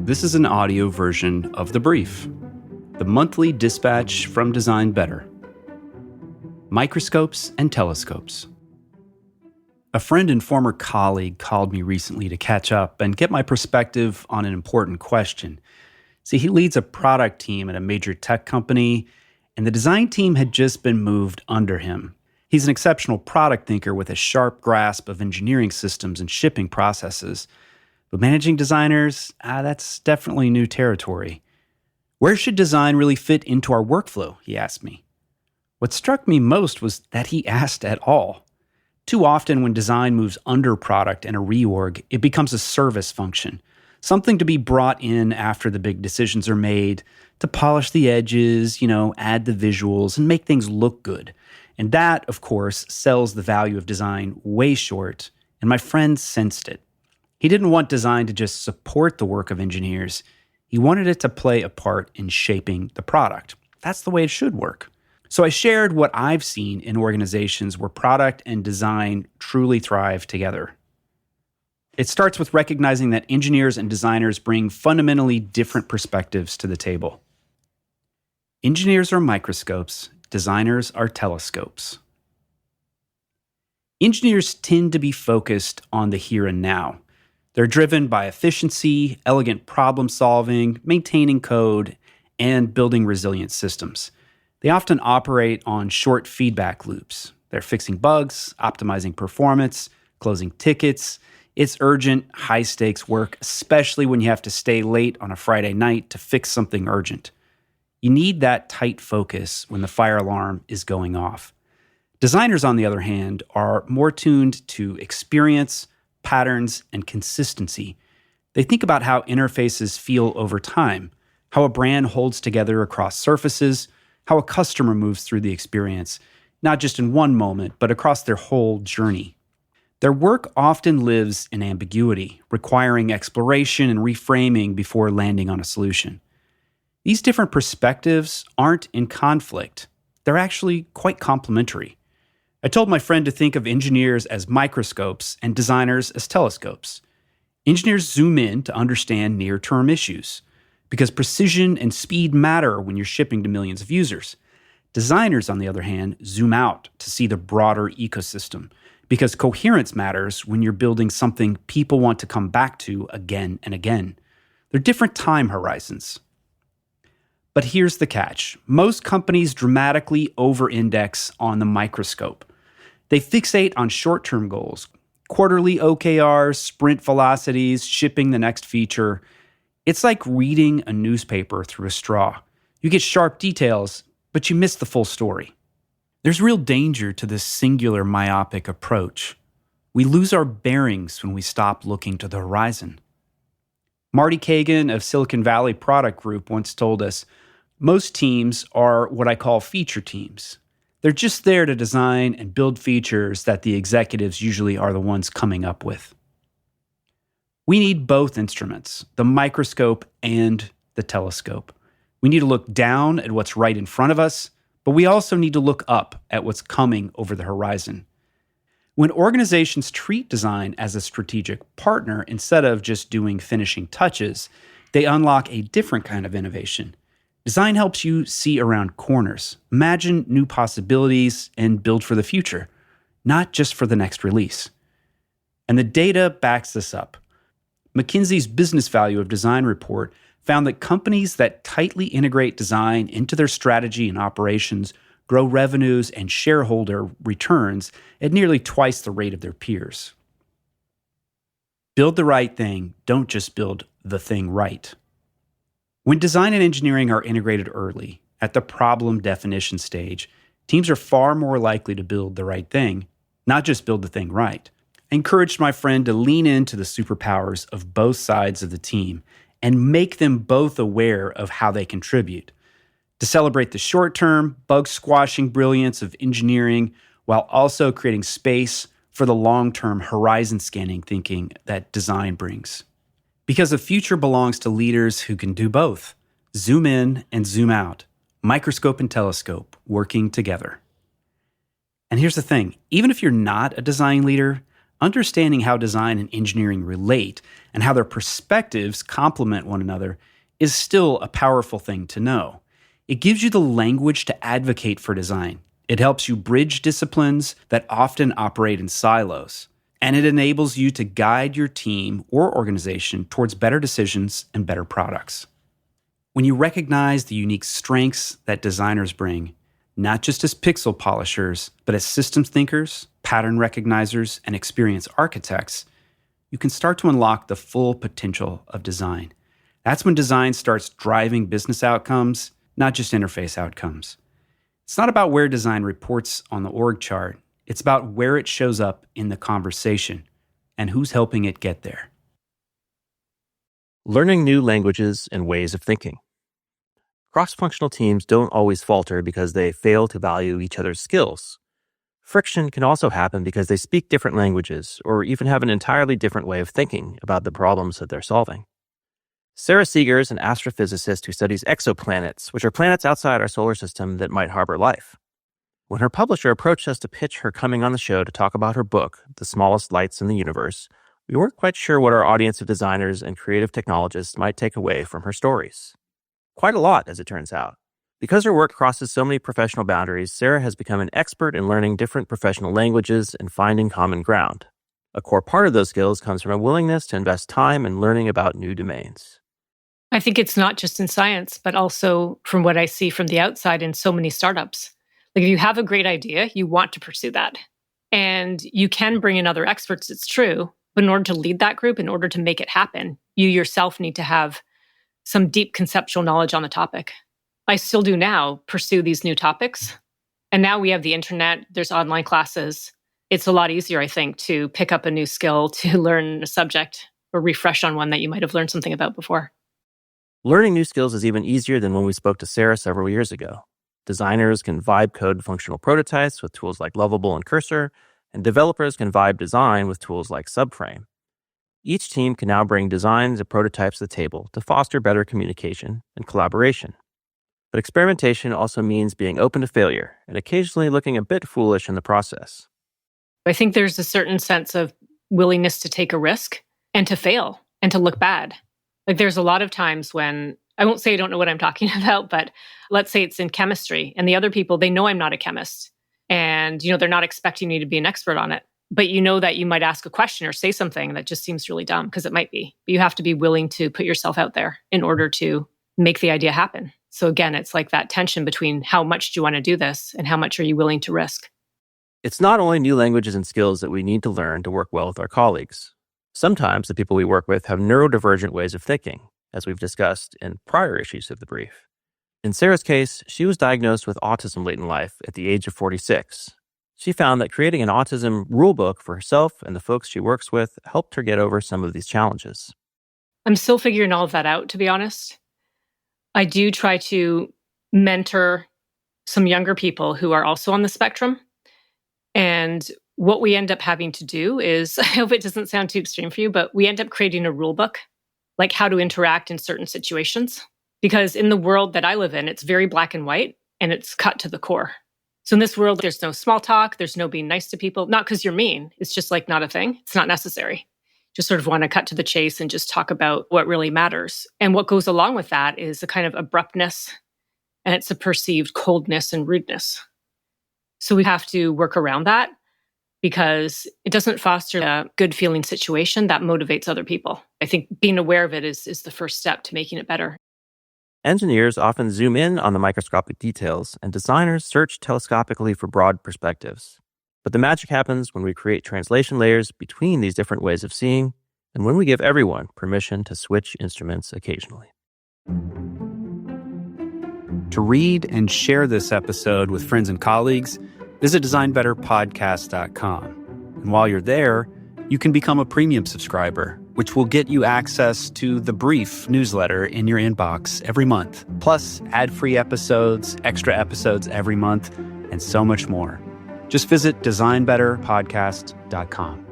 This is an audio version of The Brief, the monthly dispatch from Design Better. Microscopes and telescopes. A friend and former colleague called me recently to catch up and get my perspective on an important question. See, he leads a product team at a major tech company, and the design team had just been moved under him. He's an exceptional product thinker with a sharp grasp of engineering systems and shipping processes. But managing designers, that's definitely new territory. Where should design really fit into our workflow, he asked me. What struck me most was that he asked at all. Too often when design moves under product in a reorg, it becomes a service function, something to be brought in after the big decisions are made, to polish the edges, add the visuals, and make things look good. And that, of course, sells the value of design way short, and my friend sensed it. He didn't want design to just support the work of engineers. He wanted it to play a part in shaping the product. That's the way it should work. So I shared what I've seen in organizations where product and design truly thrive together. It starts with recognizing that engineers and designers bring fundamentally different perspectives to the table. Engineers are microscopes, designers are telescopes. Engineers tend to be focused on the here and now. They're driven by efficiency, elegant problem solving, maintaining code, and building resilient systems. They often operate on short feedback loops. They're fixing bugs, optimizing performance, closing tickets. It's urgent, high-stakes work, especially when you have to stay late on a Friday night to fix something urgent. You need that tight focus when the fire alarm is going off. Designers, on the other hand, are more tuned to experience, patterns, and consistency. They think about how interfaces feel over time, how a brand holds together across surfaces, how a customer moves through the experience, not just in one moment, but across their whole journey. Their work often lives in ambiguity, requiring exploration and reframing before landing on a solution. These different perspectives aren't in conflict. They're actually quite complementary. I told my friend to think of engineers as microscopes and designers as telescopes. Engineers zoom in to understand near-term issues, because precision and speed matter when you're shipping to millions of users. Designers, on the other hand, zoom out to see the broader ecosystem, because coherence matters when you're building something people want to come back to again and again. They're different time horizons. But here's the catch. Most companies dramatically over-index on the microscope. They fixate on short-term goals, quarterly OKRs, sprint velocities, shipping the next feature. It's like reading a newspaper through a straw. You get sharp details, but you miss the full story. There's real danger to this singular myopic approach. We lose our bearings when we stop looking to the horizon. Marty Kagan of Silicon Valley Product Group once told us, most teams are what I call feature teams. They're just there to design and build features that the executives usually are the ones coming up with. We need both instruments, the microscope and the telescope. We need to look down at what's right in front of us, but we also need to look up at what's coming over the horizon. When organizations treat design as a strategic partner instead of just doing finishing touches, they unlock a different kind of innovation. Design helps you see around corners, imagine new possibilities, and build for the future, not just for the next release. And the data backs this up. McKinsey's Business Value of Design report found that companies that tightly integrate design into their strategy and operations grow revenues and shareholder returns at nearly twice the rate of their peers. Build the right thing, don't just build the thing right. When design and engineering are integrated early, at the problem definition stage, teams are far more likely to build the right thing, not just build the thing right. I encouraged my friend to lean into the superpowers of both sides of the team and make them both aware of how they contribute. To celebrate the short-term, bug-squashing brilliance of engineering while also creating space for the long-term horizon-scanning thinking that design brings. Because the future belongs to leaders who can do both. Zoom in and zoom out. Microscope and telescope working together. And here's the thing. Even if you're not a design leader, Understanding how design and engineering relate and how their perspectives complement one another is still a powerful thing to know. It gives you the language to advocate for design. It helps you bridge disciplines that often operate in silos. And it enables you to guide your team or organization towards better decisions and better products. When you recognize the unique strengths that designers bring, not just as pixel polishers, but as systems thinkers, pattern recognizers, and experienced architects, you can start to unlock the full potential of design. That's when design starts driving business outcomes, not just interface outcomes. It's not about where design reports on the org chart. It's about where it shows up in the conversation and who's helping it get there. Learning new languages and ways of thinking. Cross-functional teams don't always falter because they fail to value each other's skills. Friction can also happen because they speak different languages or even have an entirely different way of thinking about the problems that they're solving. Sarah Seeger is an astrophysicist who studies exoplanets, which are planets outside our solar system that might harbor life. When her publisher approached us to pitch her coming on the show to talk about her book, The Smallest Lights in the Universe, we weren't quite sure what our audience of designers and creative technologists might take away from her stories. Quite a lot, as it turns out. Because her work crosses so many professional boundaries, Sarah has become an expert in learning different professional languages and finding common ground. A core part of those skills comes from a willingness to invest time in learning about new domains. I think it's not just in science, but also from what I see from the outside in so many startups. Like if you have a great idea, you want to pursue that. And you can bring in other experts, it's true. But in order to lead that group, in order to make it happen, you yourself need to have some deep conceptual knowledge on the topic. I still do now pursue these new topics. And now we have the internet, there's online classes. It's a lot easier, I think, to pick up a new skill, to learn a subject or refresh on one that you might have learned something about before. Learning new skills is even easier than when we spoke to Sarah several years ago. Designers can vibe code functional prototypes with tools like Lovable and Cursor, and developers can vibe design with tools like Subframe. Each team can now bring designs and prototypes to the table to foster better communication and collaboration. But experimentation also means being open to failure and occasionally looking a bit foolish in the process. I think there's a certain sense of willingness to take a risk and to fail and to look bad. Like there's a lot of times when, I won't say I don't know what I'm talking about, but let's say it's in chemistry and the other people, they know I'm not a chemist and, they're not expecting me to be an expert on it. But you know that you might ask a question or say something that just seems really dumb because it might be. But you have to be willing to put yourself out there in order to make the idea happen. So again, it's like that tension between how much do you want to do this and how much are you willing to risk? It's not only new languages and skills that we need to learn to work well with our colleagues. Sometimes the people we work with have neurodivergent ways of thinking, as we've discussed in prior issues of the brief. In Sarah's case, she was diagnosed with autism late in life at the age of 46. She found that creating an autism rulebook for herself and the folks she works with helped her get over some of these challenges. I'm still figuring all of that out, to be honest. I do try to mentor some younger people who are also on the spectrum. And what we end up having to do is, I hope it doesn't sound too extreme for you, but we end up creating a rule book, like how to interact in certain situations. Because in the world that I live in, it's very black and white and it's cut to the core. So in this world, there's no small talk, there's no being nice to people, not because you're mean, it's just like not a thing. It's not necessary. Just sort of want to cut to the chase and just talk about what really matters. And what goes along with that is a kind of abruptness and it's a perceived coldness and rudeness. So we have to work around that because it doesn't foster a good feeling situation that motivates other people. I think being aware of it is the first step to making it better. Engineers often zoom in on the microscopic details, and designers search telescopically for broad perspectives. But the magic happens when we create translation layers between these different ways of seeing, and when we give everyone permission to switch instruments occasionally. To read and share this episode with friends and colleagues, visit designbetterpodcast.com. And while you're there, you can become a premium subscriber, which will get you access to the Brief newsletter in your inbox every month, plus ad-free episodes, extra episodes every month, and so much more. Just visit designbetterpodcast.com.